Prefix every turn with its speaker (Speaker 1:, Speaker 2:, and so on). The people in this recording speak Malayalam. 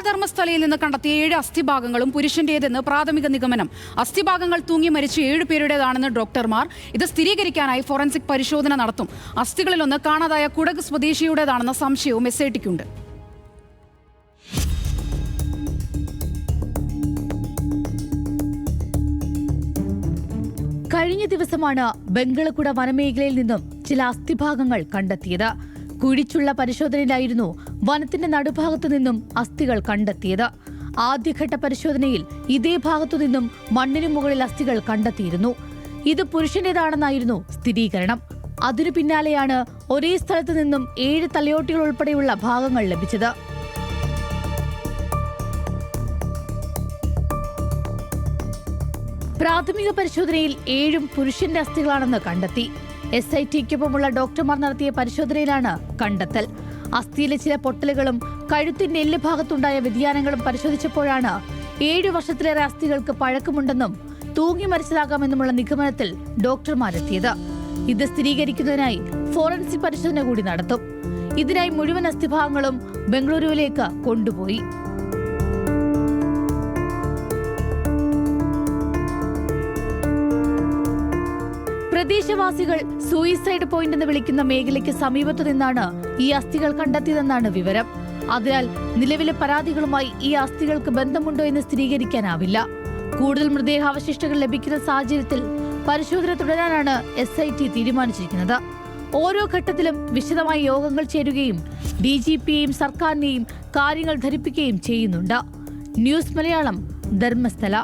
Speaker 1: ധർമ്മസ്ഥലയിൽ നിന്ന് കണ്ടെത്തിയ 7 അസ്ഥിഭാഗങ്ങളും പുരുഷന്റേതെന്ന് പ്രാഥമിക നിഗമനം. അസ്ഥിഭാഗങ്ങൾ തൂങ്ങി മരിച്ച 7 പേരുടേതാണെന്ന് ഡോക്ടർമാർ. ഇത് സ്ഥിരീകരിക്കാനായി ഫോറൻസിക് പരിശോധന നടത്തും. അസ്ഥികളിലൊന്ന് കാണാതായ കുടക് സ്വദേശിയുടേതാണെന്ന സംശയവും SITക്കുണ്ട്.
Speaker 2: കഴിഞ്ഞ ദിവസമാണ് ബംഗളക്കുട വനമേഖലയിൽ നിന്നും ചില അസ്ഥിഭാഗങ്ങൾ കണ്ടെത്തിയത്. കുഴിച്ചുള്ള പരിശോധനയിലായിരുന്നു വനത്തിന്റെ നടുഭാഗത്തു നിന്നും അസ്ഥികൾ കണ്ടെത്തിയത്. ആദ്യഘട്ട പരിശോധനയിൽ ഇതേ ഭാഗത്തു നിന്നും മണ്ണിനു മുകളിൽ അസ്ഥികൾ കണ്ടെത്തിയിരുന്നു. ഇത് പുരുഷന്റേതാണെന്നായിരുന്നു സ്ഥിരീകരണം. അതിനു പിന്നാലെയാണ് ഒരേ സ്ഥലത്തു നിന്നും 7 തലയോട്ടികൾ ഉൾപ്പെടെയുള്ള ഭാഗങ്ങൾ ലഭിച്ചത്. പ്രാഥമിക പരിശോധനയിൽ 7 പുരുഷന്റെ അസ്ഥികളാണെന്ന് കണ്ടെത്തി. SITക്കൊപ്പമുള്ള ഡോക്ടർമാർ നടത്തിയ പരിശോധനയിലാണ് കണ്ടെത്തൽ. അസ്ഥിയിലെ ചില പൊട്ടലുകളും കഴുത്തിന്റെ എല്ല് ഭാഗത്തുണ്ടായ വ്യതിയാനങ്ങളും പരിശോധിച്ചപ്പോഴാണ് 7 വർഷത്തിലേറെ അസ്ഥികൾക്ക് പഴക്കമുണ്ടെന്നും തൂങ്ങി മരിച്ചതാകാമെന്നുമുള്ള നിഗമനത്തിൽ ഡോക്ടർമാരെത്തിയത്. ഇത് സ്ഥിരീകരിക്കുന്നതിനായി ഫോറൻസിക് പരിശോധന കൂടി നടത്തും. ഇതിനായി മുഴുവൻ അസ്ഥിഭാഗങ്ങളും ബംഗളൂരുവിലേക്ക് കൊണ്ടുപോയി. പ്രദേശവാസികൾ സൂയിസൈഡ് പോയിന്റ് എന്ന് വിളിക്കുന്ന മേഖലയ്ക്ക് സമീപത്തു നിന്നാണ് ഈ അസ്ഥികൾ കണ്ടെത്തിയതെന്നാണ് വിവരം. അതിനാൽ നിലവിലെ പരാതികളുമായി ഈ അസ്ഥികൾക്ക് ബന്ധമുണ്ടോ എന്ന് സ്ഥിരീകരിക്കാനാവില്ല. കൂടുതൽ മൃതദേഹാവശിഷ്ടങ്ങൾ ലഭിക്കുന്ന സാഹചര്യത്തിൽ പരിശോധന തുടരാനാണ് SIT തീരുമാനിച്ചിരിക്കുന്നത്. ഓരോ ഘട്ടത്തിലും വിശദമായി യോഗങ്ങൾ ചേരുകയും DGPയെയും സർക്കാരിനെയും കാര്യങ്ങൾ ധരിപ്പിക്കുകയും ചെയ്യുന്നുണ്ട്. ന്യൂസ് മലയാളം, ധർമ്മസ്ഥല.